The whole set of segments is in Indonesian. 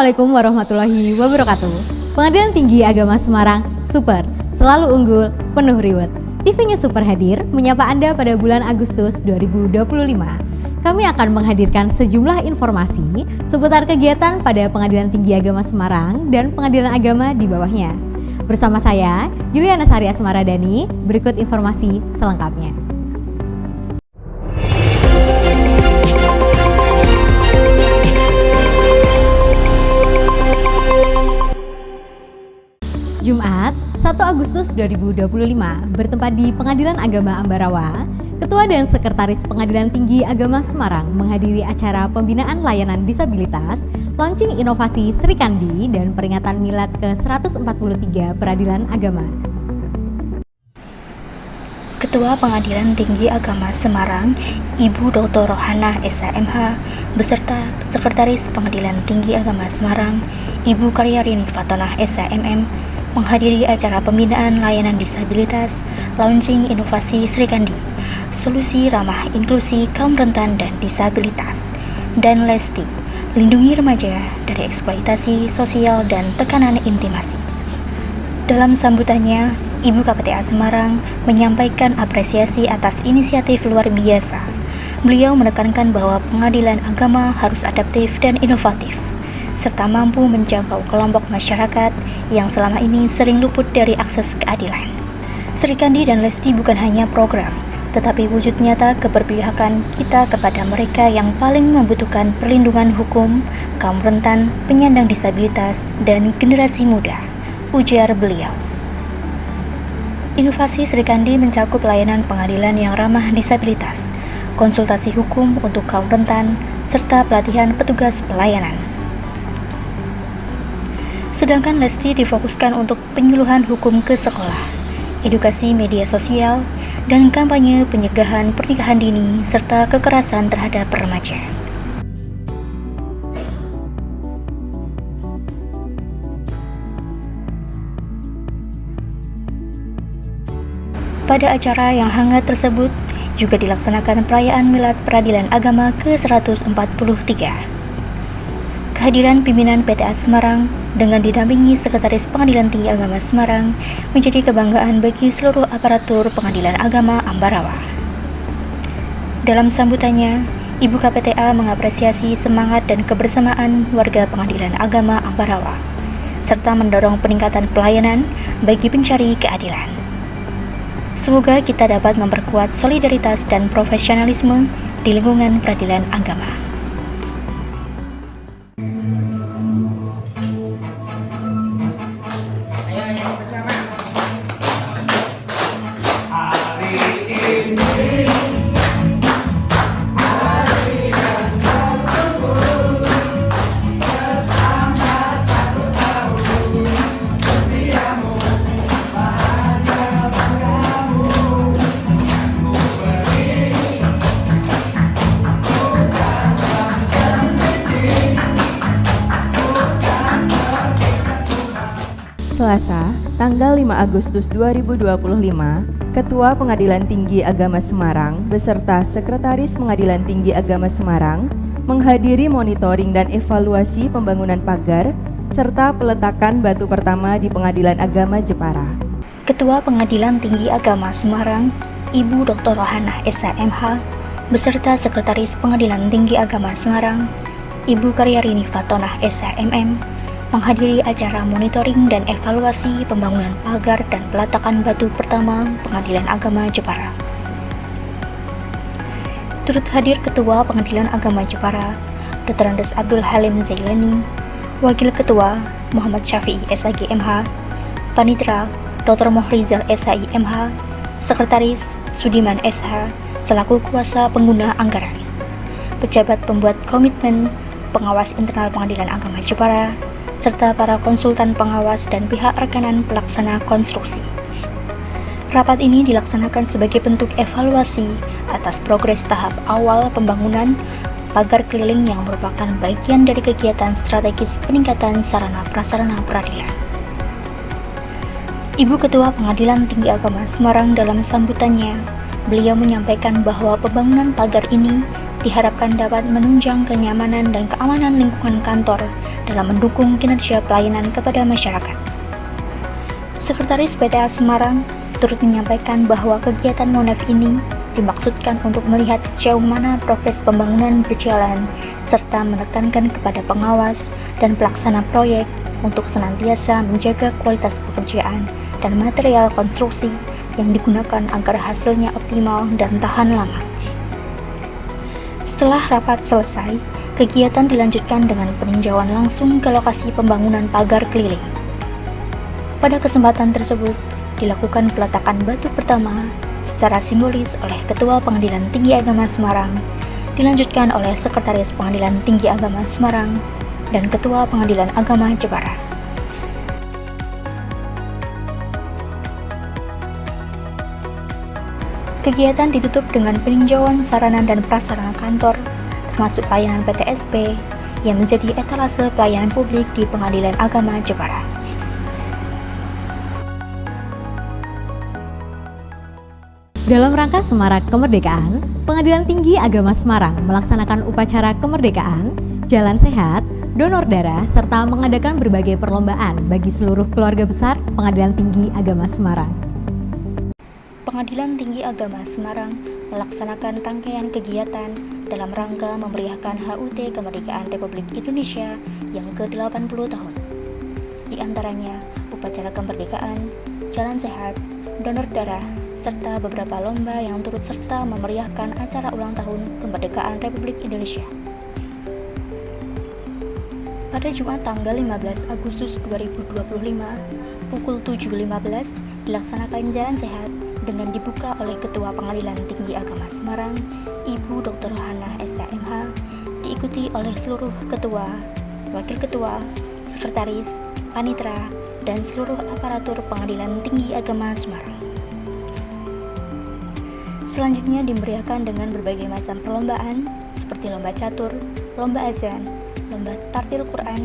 Assalamualaikum warahmatullahi wabarakatuh. Pengadilan Tinggi Agama Semarang, super, selalu unggul, penuh reward. TV-nya Super hadir menyapa Anda pada bulan Agustus 2025. Kami akan menghadirkan sejumlah informasi seputar kegiatan pada Pengadilan Tinggi Agama Semarang dan pengadilan agama di bawahnya. Bersama saya, Juliana Sari Asmaradani, berikut informasi selengkapnya. Jumat, 1 Agustus 2025, bertempat di Pengadilan Agama Ambarawa, Ketua dan Sekretaris Pengadilan Tinggi Agama Semarang menghadiri acara pembinaan layanan disabilitas, launching inovasi Sri Kandi dan peringatan milad ke-143 Peradilan Agama. Ketua Pengadilan Tinggi Agama Semarang, Ibu Dr. Rohana SHMH, beserta Sekretaris Pengadilan Tinggi Agama Semarang, Ibu Karyarini Fatonah SHMM, menghadiri acara pembinaan layanan disabilitas, launching inovasi Sri Kandi, solusi ramah inklusi kaum rentan dan disabilitas, dan Lesti, lindungi remaja dari eksploitasi sosial dan tekanan intimasi. Dalam sambutannya, Ibu KPTA Semarang menyampaikan apresiasi atas inisiatif luar biasa. Beliau menekankan bahwa pengadilan agama harus adaptif dan inovatif, serta mampu menjangkau kelompok masyarakat yang selama ini sering luput dari akses keadilan. Sri Kandi dan Lesti bukan hanya program, tetapi wujud nyata keberpihakan kita kepada mereka yang paling membutuhkan perlindungan hukum, kaum rentan, penyandang disabilitas, dan generasi muda, ujar beliau. Inovasi Sri Kandi mencakup layanan pengadilan yang ramah disabilitas, konsultasi hukum untuk kaum rentan, serta pelatihan petugas pelayanan. Sedangkan Lesti difokuskan untuk penyuluhan hukum ke sekolah, edukasi media sosial, dan kampanye pencegahan pernikahan dini serta kekerasan terhadap remaja. Pada acara yang hangat tersebut juga dilaksanakan perayaan milad Peradilan Agama ke-143. Kehadiran pimpinan PTA Semarang dengan didampingi Sekretaris Pengadilan Tinggi Agama Semarang menjadi kebanggaan bagi seluruh aparatur Pengadilan Agama Ambarawa. Dalam sambutannya, Ibu KPTA mengapresiasi semangat dan kebersamaan warga Pengadilan Agama Ambarawa, serta mendorong peningkatan pelayanan bagi pencari keadilan. Semoga kita dapat memperkuat solidaritas dan profesionalisme di lingkungan peradilan agama. Selasa, tanggal 5 Agustus 2025, Ketua Pengadilan Tinggi Agama Semarang beserta Sekretaris Pengadilan Tinggi Agama Semarang menghadiri monitoring dan evaluasi pembangunan pagar serta peletakan batu pertama di Pengadilan Agama Jepara. Ketua Pengadilan Tinggi Agama Semarang, Ibu Dr. Rohana SHMH, beserta Sekretaris Pengadilan Tinggi Agama Semarang, Ibu Karyarini Fatonah SHMM, menghadiri acara monitoring dan evaluasi pembangunan pagar dan peletakan batu pertama Pengadilan Agama Jepara. Turut hadir Ketua Pengadilan Agama Jepara, Dr. Andes Abdul Halim Zailani, Wakil Ketua Muhammad Syafi'i SAG MH, Panitra Dr. Mohrizal SHI MH, Sekretaris Sudiman SH selaku kuasa pengguna anggaran, pejabat pembuat komitmen, pengawas internal Pengadilan Agama Jepara, serta para konsultan pengawas dan pihak rekanan pelaksana konstruksi. Rapat ini dilaksanakan sebagai bentuk evaluasi atas progres tahap awal pembangunan pagar keliling yang merupakan bagian dari kegiatan strategis peningkatan sarana prasarana peradilan. Ibu Ketua Pengadilan Tinggi Agama Semarang dalam sambutannya, beliau menyampaikan bahwa pembangunan pagar ini diharapkan dapat menunjang kenyamanan dan keamanan lingkungan kantor dalam mendukung kinerja pelayanan kepada masyarakat. Sekretaris PTA Semarang turut menyampaikan bahwa kegiatan Monef ini dimaksudkan untuk melihat sejauh mana progres pembangunan berjalan serta menekankan kepada pengawas dan pelaksana proyek untuk senantiasa menjaga kualitas pekerjaan dan material konstruksi yang digunakan agar hasilnya optimal dan tahan lama. Setelah rapat selesai, kegiatan dilanjutkan dengan peninjauan langsung ke lokasi pembangunan pagar keliling. Pada kesempatan tersebut, dilakukan peletakan batu pertama secara simbolis oleh Ketua Pengadilan Tinggi Agama Semarang, dilanjutkan oleh Sekretaris Pengadilan Tinggi Agama Semarang dan Ketua Pengadilan Agama Jepara. Kegiatan ditutup dengan peninjauan sarana dan prasarana kantor, termasuk pelayanan PTSP, yang menjadi etalase pelayanan publik di Pengadilan Agama Jepara. Dalam rangka semarak kemerdekaan, Pengadilan Tinggi Agama Semarang melaksanakan upacara kemerdekaan, jalan sehat, donor darah, serta mengadakan berbagai perlombaan bagi seluruh keluarga besar Pengadilan Tinggi Agama Semarang. Pengadilan Tinggi Agama Semarang melaksanakan rangkaian kegiatan dalam rangka memeriahkan HUT Kemerdekaan Republik Indonesia yang ke-80 tahun. Di antaranya, upacara kemerdekaan, jalan sehat, donor darah, serta beberapa lomba yang turut serta memeriahkan acara ulang tahun kemerdekaan Republik Indonesia. Pada Jumat tanggal 15 Agustus 2025, pukul 7.15 dilaksanakan jalan sehat dengan dibuka oleh Ketua Pengadilan Tinggi Agama Semarang, Ibu Dr. Rohana SHMH, diikuti oleh seluruh ketua, wakil ketua, sekretaris, panitera, dan seluruh aparatur Pengadilan Tinggi Agama Semarang. Selanjutnya dimeriahkan dengan berbagai macam perlombaan seperti lomba catur, lomba azan, lomba tartil Quran,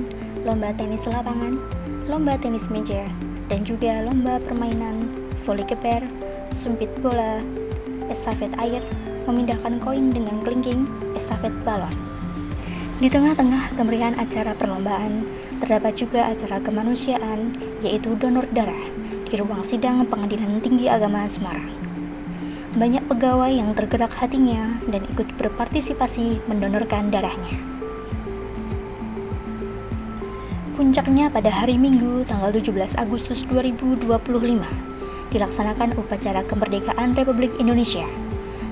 lomba tenis lapangan, lomba tenis meja, dan juga lomba permainan voli keper, sumpit bola, estafet air, memindahkan koin dengan kelingking, estafet balon. Di tengah-tengah kemeriahan acara perlombaan, terdapat juga acara kemanusiaan, yaitu donor darah, di ruang sidang Pengadilan Tinggi Agama Semarang. Banyak pegawai yang tergerak hatinya dan ikut berpartisipasi mendonorkan darahnya. Puncaknya pada hari Minggu tanggal 17 Agustus 2025 dilaksanakan upacara kemerdekaan Republik Indonesia.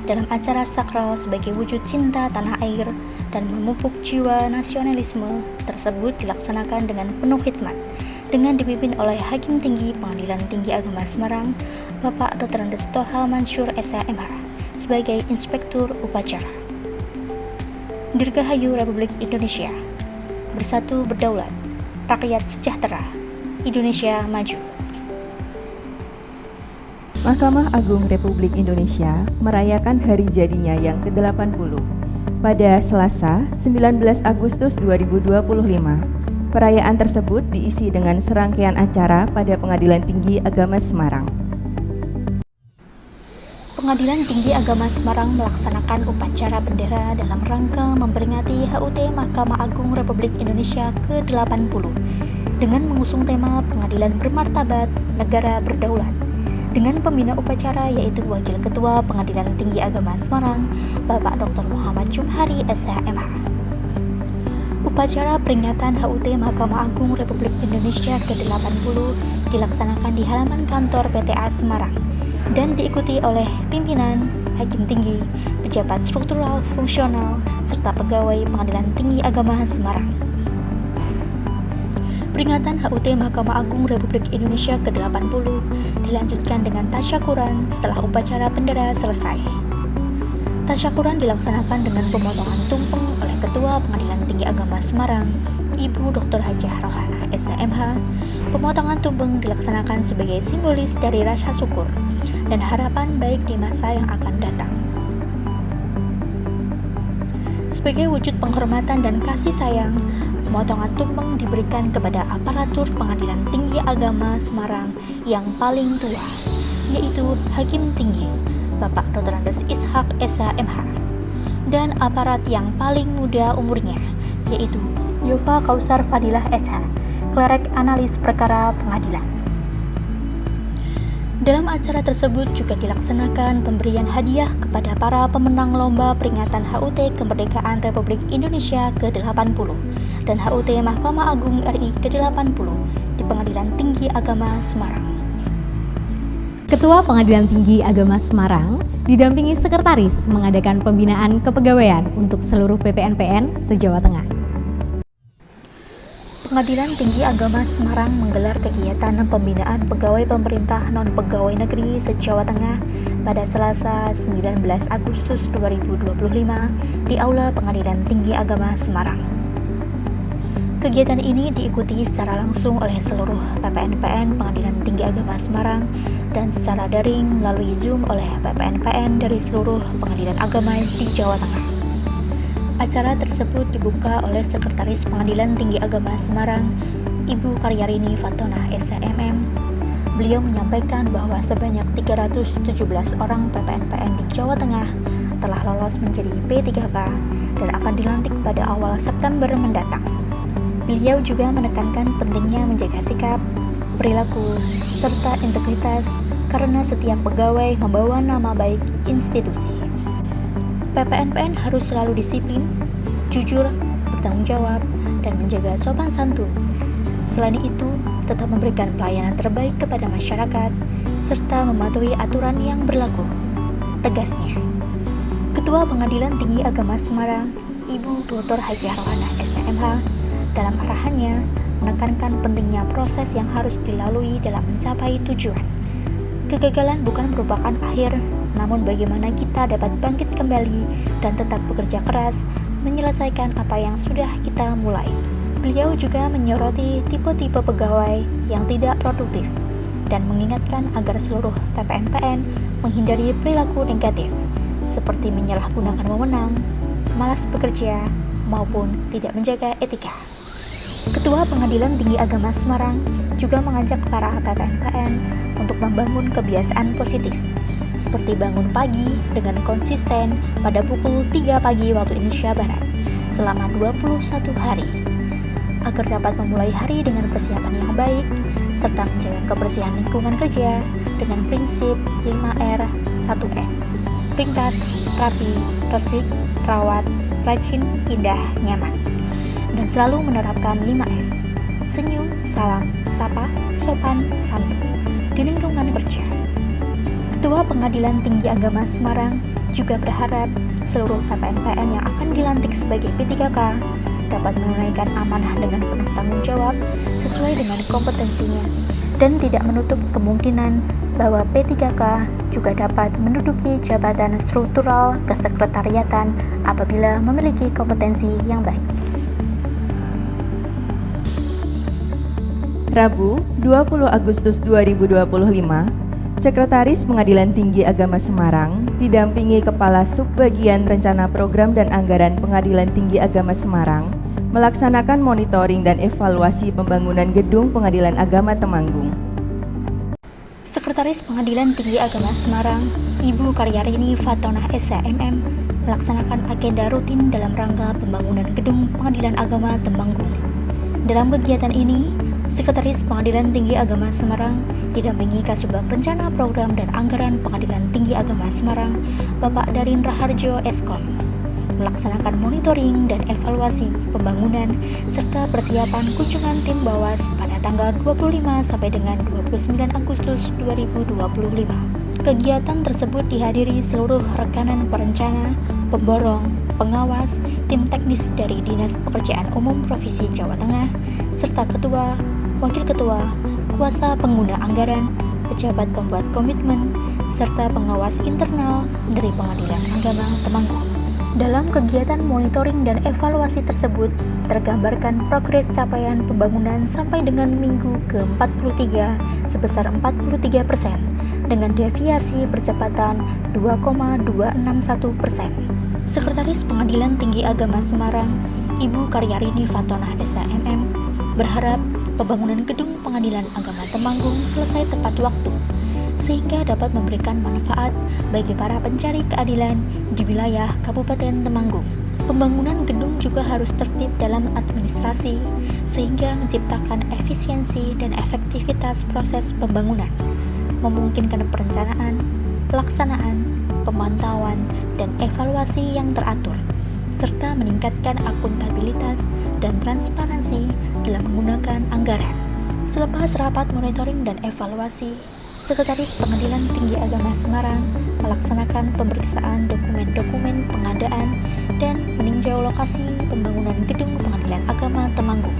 Dalam acara sakral sebagai wujud cinta tanah air dan memupuk jiwa nasionalisme tersebut dilaksanakan dengan penuh khidmat dengan dipimpin oleh Hakim Tinggi Pengadilan Tinggi Agama Semarang, Bapak Dr. Andes Toha Mansur SHMH sebagai Inspektur Upacara. Dirgahayu Republik Indonesia, bersatu berdaulat, rakyat sejahtera, Indonesia maju. Mahkamah Agung Republik Indonesia merayakan hari jadinya yang ke-80 pada Selasa 19 Agustus 2025. Perayaan tersebut diisi dengan serangkaian acara pada Pengadilan Tinggi Agama Semarang. Pengadilan Tinggi Agama Semarang melaksanakan upacara bendera dalam rangka memperingati HUT Mahkamah Agung Republik Indonesia ke-80 dengan mengusung tema Pengadilan Bermartabat, Negara Berdaulat. Dengan pembina upacara yaitu Wakil Ketua Pengadilan Tinggi Agama Semarang, Bapak Dr. Muhammad Jumhari SHMH. Upacara peringatan HUT Mahkamah Agung Republik Indonesia ke-80 dilaksanakan di halaman kantor PTA Semarang dan diikuti oleh pimpinan, hakim tinggi, pejabat struktural fungsional, serta pegawai Pengadilan Tinggi Agama Semarang. Peringatan HUT Mahkamah Agung Republik Indonesia ke-80 dilanjutkan dengan tasyakuran setelah upacara bendera selesai. Tasyakuran dilaksanakan dengan pemotongan tumpeng oleh Ketua Pengadilan Tinggi Agama Semarang, Ibu Dr. Hajah Rohana SHMH. Pemotongan tumpeng dilaksanakan sebagai simbolis dari rasa syukur dan harapan baik di masa yang akan datang. Sebagai wujud penghormatan dan kasih sayang, pemotongan tumpeng diberikan kepada aparatur Pengadilan Tinggi Agama Semarang yang paling tua, yaitu Hakim Tinggi, Bapak Dr. Andes Ishak SHMH, dan aparat yang paling muda umurnya, yaitu Yova Kausar Fadilah SH, Klerek Analis Perkara Pengadilan. Dalam acara tersebut juga dilaksanakan pemberian hadiah kepada para pemenang lomba peringatan HUT Kemerdekaan Republik Indonesia ke-80 dan HUT Mahkamah Agung RI ke-80 di Pengadilan Tinggi Agama Semarang. Ketua Pengadilan Tinggi Agama Semarang didampingi sekretaris mengadakan pembinaan kepegawaian untuk seluruh PPNPN se-Jawa Tengah. Pengadilan Tinggi Agama Semarang menggelar kegiatan pembinaan pegawai pemerintah non-pegawai negeri se-Jawa Tengah pada Selasa 19 Agustus 2025 di Aula Pengadilan Tinggi Agama Semarang. Kegiatan ini diikuti secara langsung oleh seluruh PPNPN Pengadilan Tinggi Agama Semarang dan secara daring melalui Zoom oleh PPNPN dari seluruh pengadilan agama di Jawa Tengah. Acara tersebut dibuka oleh Sekretaris Pengadilan Tinggi Agama Semarang, Ibu Karyarini Fatonah SHMM. Beliau menyampaikan bahwa sebanyak 317 orang PPNPN di Jawa Tengah telah lolos menjadi P3K dan akan dilantik pada awal September mendatang. Beliau juga menekankan pentingnya menjaga sikap, perilaku, serta integritas karena setiap pegawai membawa nama baik institusi. PPNPN harus selalu disiplin, jujur, bertanggung jawab, dan menjaga sopan santun. Selain itu, tetap memberikan pelayanan terbaik kepada masyarakat, serta mematuhi aturan yang berlaku. Tegasnya. Ketua Pengadilan Tinggi Agama Semarang, Ibu Dr. Haji Rohana SMH, dalam arahannya menekankan pentingnya proses yang harus dilalui dalam mencapai tujuan. Kegagalan bukan merupakan akhir, namun bagaimana kita dapat bangkit kembali dan tetap bekerja keras menyelesaikan apa yang sudah kita mulai. Beliau juga menyoroti tipe-tipe pegawai yang tidak produktif dan mengingatkan agar seluruh PPNPN menghindari perilaku negatif seperti menyalahgunakan wewenang, malas bekerja, maupun tidak menjaga etika. Ketua Pengadilan Tinggi Agama Semarang juga mengajak para PPNPN untuk membangun kebiasaan positif, seperti bangun pagi dengan konsisten pada pukul 3 pagi waktu Indonesia Barat selama 21 hari, agar dapat memulai hari dengan persiapan yang baik, serta menjaga kebersihan lingkungan kerja dengan prinsip 5R, 1M. Ringkas, rapi, resik, rawat, rajin, indah, nyaman. Dan selalu menerapkan 5S, senyum, salam, sapa, sopan, santun di lingkungan kerja. Ketua Pengadilan Tinggi Agama Semarang juga berharap seluruh PPNPN yang akan dilantik sebagai P3K dapat menunaikan amanah dengan penuh tanggung jawab sesuai dengan kompetensinya dan tidak menutup kemungkinan bahwa P3K juga dapat menduduki jabatan struktural kesekretariatan apabila memiliki kompetensi yang baik. Rabu, 20 Agustus 2025, Sekretaris Pengadilan Tinggi Agama Semarang didampingi Kepala Subbagian Rencana Program dan Anggaran Pengadilan Tinggi Agama Semarang melaksanakan monitoring dan evaluasi pembangunan gedung Pengadilan Agama Temanggung. Sekretaris Pengadilan Tinggi Agama Semarang, Ibu Karyarini Fatonah SHMM, melaksanakan agenda rutin dalam rangka pembangunan gedung Pengadilan Agama Temanggung. Dalam kegiatan ini, Sekretaris Pengadilan Tinggi Agama Semarang didampingi Kasubag Rencana Program dan Anggaran Pengadilan Tinggi Agama Semarang, Bapak Darin Raharjo Eskom, melaksanakan monitoring dan evaluasi pembangunan serta persiapan kunjungan tim Bawas pada tanggal 25 sampai dengan 29 Agustus 2025. Kegiatan tersebut dihadiri seluruh rekanan perencana, pemborong, pengawas, tim teknis dari Dinas Pekerjaan Umum Provinsi Jawa Tengah, serta ketua, wakil ketua, kuasa pengguna anggaran, pejabat pembuat komitmen, serta pengawas internal dari Pengadilan Agama Temanggung. Dalam kegiatan monitoring dan evaluasi tersebut, tergambarkan progres capaian pembangunan sampai dengan minggu ke-43 sebesar 43% dengan deviasi percepatan 2,261%. Sekretaris Pengadilan Tinggi Agama Semarang, Ibu Karyarini Fatonah SHMM, berharap pembangunan gedung Pengadilan Agama Temanggung selesai tepat waktu, sehingga dapat memberikan manfaat bagi para pencari keadilan di wilayah Kabupaten Temanggung. Pembangunan gedung juga harus tertib dalam administrasi, sehingga menciptakan efisiensi dan efektivitas proses pembangunan, memungkinkan perencanaan, pelaksanaan, pemantauan, dan evaluasi yang teratur, serta meningkatkan akuntabilitas dan transparansi dalam menggunakan anggaran. Selepas rapat monitoring dan evaluasi, Sekretaris Pengadilan Tinggi Agama Semarang melaksanakan pemeriksaan dokumen-dokumen pengadaan dan meninjau lokasi pembangunan gedung Pengadilan Agama Temanggung.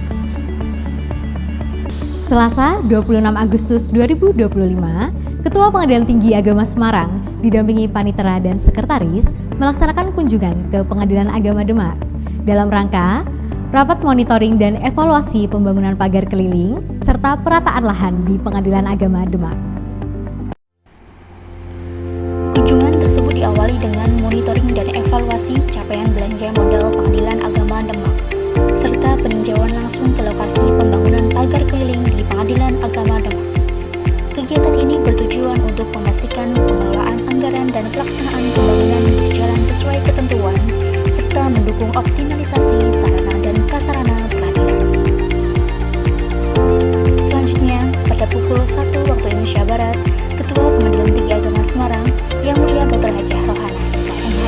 Selasa 26 Agustus 2025, Ketua Pengadilan Tinggi Agama Semarang didampingi panitera dan sekretaris melaksanakan kunjungan ke Pengadilan Agama Demak dalam rangka rapat monitoring dan evaluasi pembangunan pagar keliling serta perataan lahan di Pengadilan Agama Demak. Kunjungan tersebut diawali dengan monitoring dan evaluasi capaian belanja modal Pengadilan Agama Demak, serta peninjauan langsung ke lokasi pembangunan pagar keliling di Pengadilan Agama Demak. Kegiatan ini bertujuan untuk memastikan pengelolaan anggaran dan pelaksanaan pembangunan berjalan sesuai ketentuan, serta mendukung optimalisasi sarana dan prasarana pengadilan. Selanjutnya, pada pukul 1 waktu Indonesia Barat, Ketua Pengadilan Tinggi Agama Semarang Yang Mulia Dr. Hajah Rohana SHMH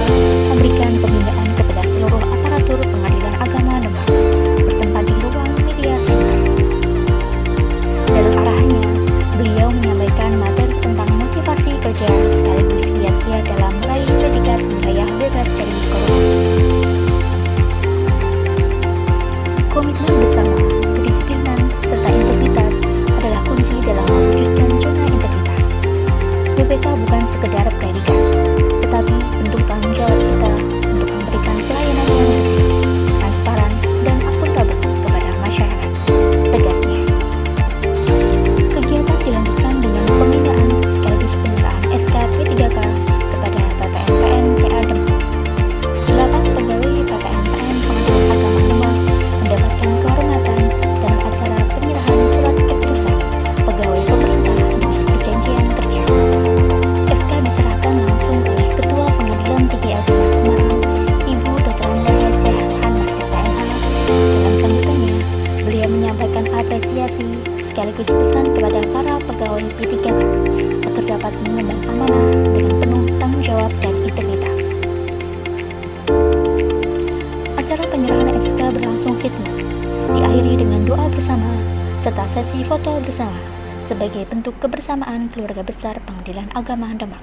memberikan pembinaan kepada seluruh aparatur Pengadilan Agama Demak bertempat di ruang media center. Dalam arahannya, beliau menyampaikan materi tentang motivasi kerja sekaligus kiat-kiat dalam meraih predikat wilayah bebas dari korupsi. Komitmen bersama, kedisiplinan, serta integritas adalah kunci dalam mewujudkan zona integritas. BPK bukan sekedar predikat, tetapi bentuk tanggung jawab kita untuk memberikan pelayanan yang bersih, transparan, dan akuntabel kepada masyarakat, tegasnya. Kegiatan dilanjutkan dengan pembinaan sekaligus penyerahan SK P3K kepada PPNPN PA Demak. 8 pegawai PPNPN Pengadilan Agama Demak mendapatkan kehormatan dalam acara penyerahan surat keputusan pegawai pemerintah dengan perjanjian kerja. SK diserahkan langsung oleh Ketua Pengadilan Tinggi Agama Semarang, Ibu Dr. Hajah Rohana SHMH. Dalam sambutannya, beliau menyampaikan apresiasi sekaligus pesan kepada para pegawai P3K agar dapat mengemban amanah dengan penuh tanggung jawab dan integritas. Acara penyerahan SK berlangsung khidmat, diakhiri dengan doa bersama serta sesi foto bersama sebagai bentuk kebersamaan keluarga besar Pengadilan Agama Demak.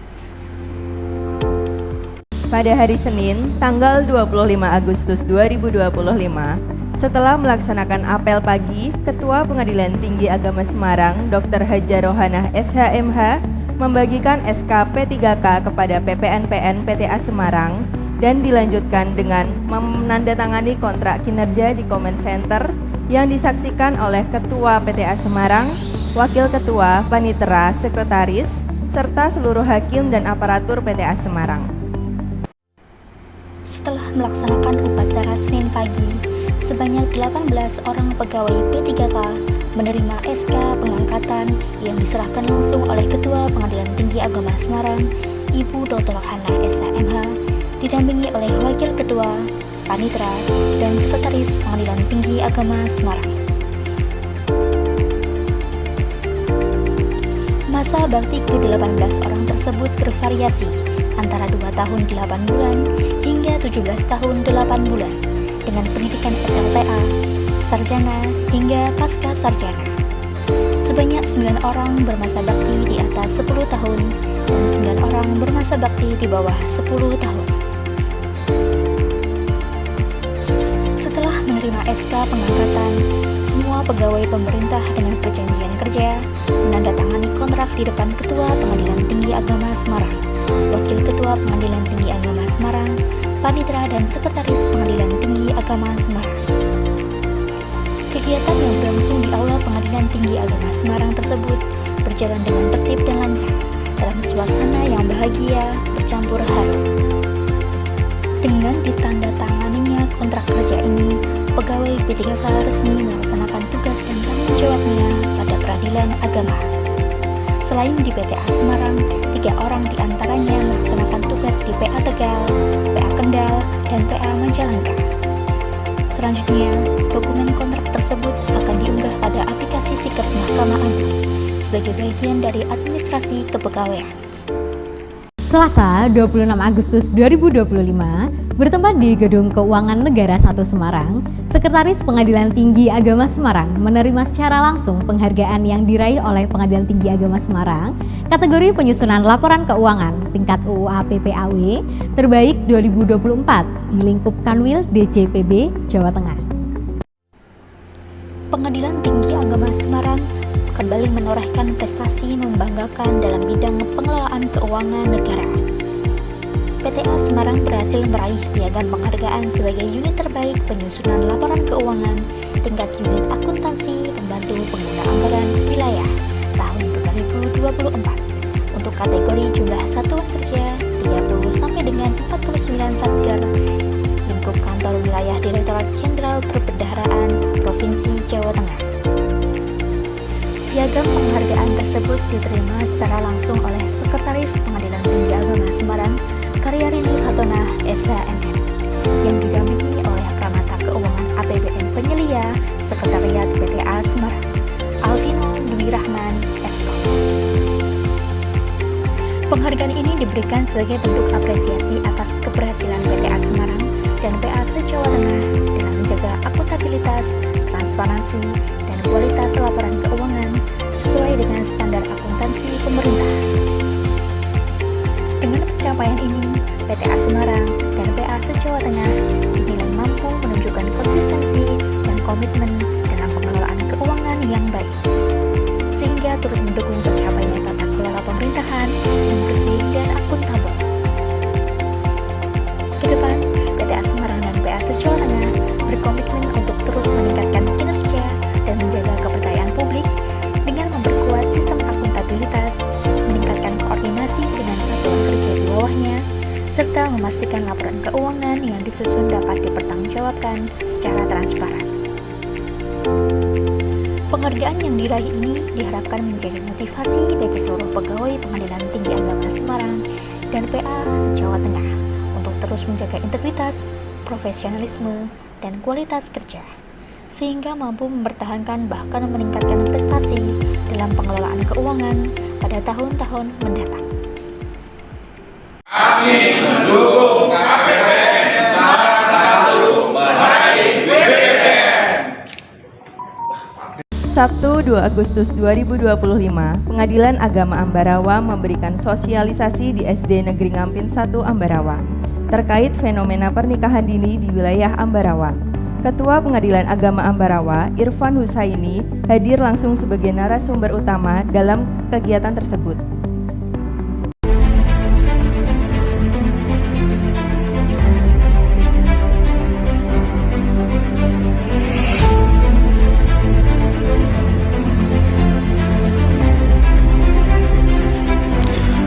Pada hari Senin, tanggal 25 Agustus 2025, setelah melaksanakan apel pagi, Ketua Pengadilan Tinggi Agama Semarang, Dr. Hajah Rohana SHMH, membagikan SK P3K kepada PPNPN PTA Semarang dan dilanjutkan dengan menandatangani kontrak kinerja di Comment Center yang disaksikan oleh Ketua PTA Semarang, Wakil Ketua, Panitera, Sekretaris, serta seluruh hakim dan aparatur PTA Semarang. Setelah melaksanakan upacara Senin pagi, sebanyak 18 orang pegawai P3K menerima SK pengangkatan yang diserahkan langsung oleh Ketua Pengadilan Tinggi Agama Semarang, Ibu Dr. Hana SHMH, didampingi oleh Wakil Ketua, Panitera, dan Sekretaris Pengadilan Tinggi Agama Semarang. Masa bakti ke-18 orang tersebut bervariasi antara 2 tahun 8 bulan hingga 17 tahun 8 bulan dengan pendidikan SLTA, sarjana hingga pasca sarjana. Sebanyak 9 orang bermasa bakti di atas 10 tahun dan 9 orang bermasa bakti di bawah 10 tahun. Setelah menerima SK pengangkatan, semua pegawai pemerintah dengan perjanjian kerja menandatangani kontrak di depan Ketua Pengadilan Tinggi Agama Semarang, Wakil Ketua Pengadilan Tinggi Agama Semarang, Panitera dan Sekretaris Pengadilan Tinggi Agama Semarang. Kegiatan yang berlangsung di Aula Pengadilan Tinggi Agama Semarang tersebut berjalan dengan tertib dan lancar dalam suasana yang bahagia bercampur haru. Dengan ditandatanganinya kontrak kerja ini, pegawai P3K resmi melaksanakan tugas dan tanggung jawabnya pada peradilan agama. Selain di PTA Semarang, 3 orang diantaranya melaksanakan tugas di PA Tegal, PA Kendal, dan PA Majalengka. Selanjutnya, dokumen kontrak tersebut akan diunggah pada aplikasi Siket Mahkamah Agung sebagai bagian dari administrasi kepegawaian. Selasa 26 Agustus 2025, bertempat di Gedung Keuangan Negara 1 Semarang, Sekretaris Pengadilan Tinggi Agama Semarang menerima secara langsung penghargaan yang diraih oleh Pengadilan Tinggi Agama Semarang kategori penyusunan laporan keuangan tingkat UUA PPAW terbaik 2024 di lingkup Kanwil DJPB Jawa Tengah. Pengadilan Tinggi Agama Semarang kembali menorehkan prestasi membanggakan dalam bidang pengelolaan keuangan negara. PTA Semarang berhasil meraih piagam penghargaan sebagai unit terbaik penyusunan laporan keuangan tingkat unit akuntansi pembantu pengguna anggaran wilayah tahun 2024 untuk kategori jumlah satuan kerja 30 sampai dengan 49 satker lingkup kantor wilayah Direktorat Jenderal Perbendaharaan Provinsi Jawa Tengah. Piagam penghargaan tersebut diterima secara langsung oleh Sekretaris Pengadilan Tinggi Agama Semarang Karyarini Fatonah SHMM yang didampingi oleh Akramata Keuangan APBN Penyelia Sekretariat PTA Semarang Alvino Dwi Rahman Eskom. Penghargaan ini diberikan sebagai bentuk apresiasi atas keberhasilan PTA Semarang dan PA se-Jawa Tengah dalam menjaga akuntabilitas, transparansi, dan kualitas laporan keuangan sesuai dengan standar akuntansi pemerintah. Dengan pencapaian ini, PTA Semarang dan PA se-Jawa Tengah dinilai mampu menunjukkan konsistensi dan komitmen dalam pengelolaan keuangan yang baik, sehingga turut mendukung tercapainya tata kelola pemerintahan yang bersih dan akuntabel. Ke depan, PTA Semarang dan PA se-Jawa Tengah berkomitmen untuk terus meningkatkan kinerja dan menjaga kepercayaan publik dengan memperkuat sistem akuntabilitas, meningkatkan koordinasi dengan satuan kerja di bawahnya, serta memastikan laporan keuangan yang disusun dapat dipertanggungjawabkan secara transparan. Penghargaan yang diraih ini diharapkan menjadi motivasi bagi seluruh pegawai Pengadilan Tinggi Agama Semarang dan PA se-Jawa Tengah untuk terus menjaga integritas, profesionalisme, dan kualitas kerja, sehingga mampu mempertahankan bahkan meningkatkan prestasi dalam pengelolaan keuangan pada tahun-tahun mendatang. Kami mendukung KPPN Semarang 1 meraih BPM. Sabtu 2 Agustus 2025, Pengadilan Agama Ambarawa memberikan sosialisasi di SD Negeri Ngampin 1 Ambarawa terkait fenomena pernikahan dini di wilayah Ambarawa. Ketua Pengadilan Agama Ambarawa, Irfan Husaini, hadir langsung sebagai narasumber utama dalam kegiatan tersebut.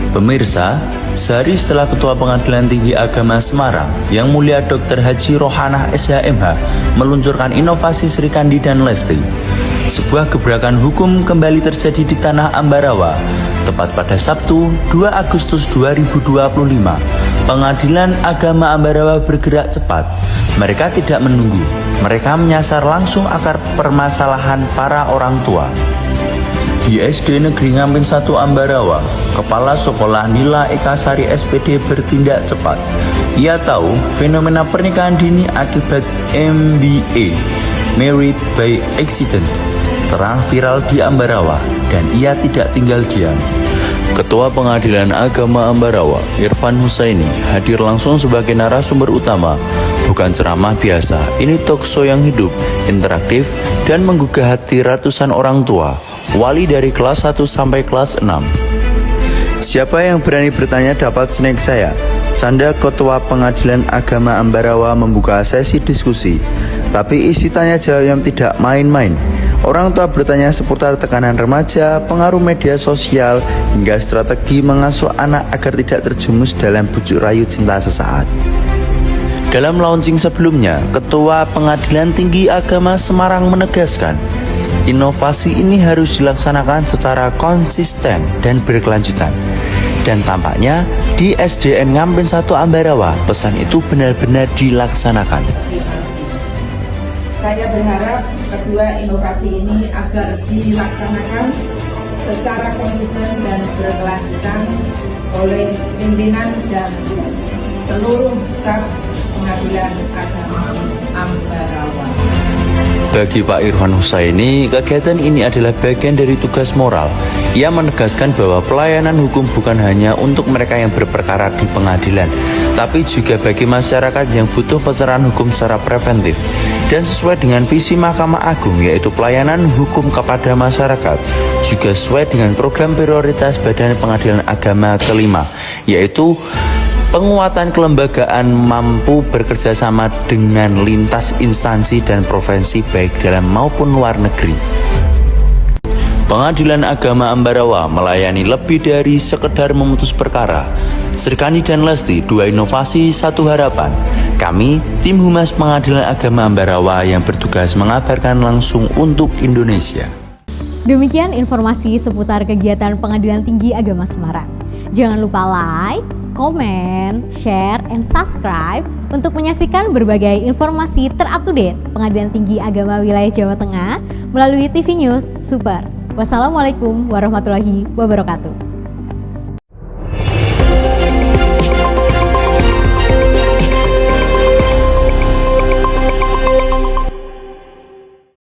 Pemirsa, sehari setelah Ketua Pengadilan Tinggi Agama Semarang, Yang Mulia Dr. Haji Rohanah SHMH meluncurkan inovasi Sri Kandi dan Lesti, sebuah gebrakan hukum kembali terjadi di Tanah Ambarawa. Tepat pada Sabtu 2 Agustus 2025, Pengadilan Agama Ambarawa bergerak cepat. Mereka tidak menunggu, mereka menyasar langsung akar permasalahan para orang tua. Di SD Negeri Ngampin 1 Ambarawa, Kepala Sekolah Nila Ekasari SPD bertindak cepat. Ia tahu fenomena pernikahan dini akibat MBA, Married by Accident, terang viral di Ambarawa, dan ia tidak tinggal diam. Ketua Pengadilan Agama Ambarawa, Irfan Husaini, hadir langsung sebagai narasumber utama. Bukan ceramah biasa, ini talkshow yang hidup, interaktif, dan menggugah hati ratusan orang tua, wali dari kelas 1 sampai kelas 6. Siapa yang berani bertanya dapat snack saya. Canda Ketua Pengadilan Agama Ambarawa membuka sesi diskusi, tapi isi tanya jawab yang tidak main-main. Orang tua bertanya seputar tekanan remaja, pengaruh media sosial, hingga strategi mengasuh anak agar tidak terjumus dalam bujuk rayu cinta sesaat. Dalam launching sebelumnya, Ketua Pengadilan Tinggi Agama Semarang menegaskan, Inovasi ini harus dilaksanakan secara konsisten dan berkelanjutan. Dan tampaknya di SDN Ngampen 1 Ambarawa, pesan itu benar-benar dilaksanakan. Saya berharap kedua inovasi ini agar dilaksanakan secara konsisten dan berkelanjutan oleh pimpinan dan seluruh staf Pengadilan Agama Ambarawa. Bagi Pak Irfan Husaini, kegiatan ini adalah bagian dari tugas moral. Ia menegaskan bahwa pelayanan hukum bukan hanya untuk mereka yang berperkara di pengadilan, tapi juga bagi masyarakat yang butuh pencerahan hukum secara preventif. Dan sesuai dengan visi Mahkamah Agung, yaitu pelayanan hukum kepada masyarakat, juga sesuai dengan program prioritas Badan Pengadilan Agama kelima, yaitu penguatan kelembagaan mampu bekerja sama dengan lintas instansi dan provinsi baik dalam maupun luar negeri. Pengadilan Agama Ambarawa melayani lebih dari sekedar memutus perkara. Sri Kandi dan Lesti, 2 inovasi, 1 harapan. Kami, tim Humas Pengadilan Agama Ambarawa yang bertugas mengabarkan langsung untuk Indonesia. Demikian informasi seputar kegiatan Pengadilan Tinggi Agama Semarang. Jangan lupa like, komen, share, and subscribe untuk menyaksikan berbagai informasi terupdate Pengadilan Tinggi Agama Wilayah Jawa Tengah melalui TV News Super. Wassalamualaikum warahmatullahi wabarakatuh.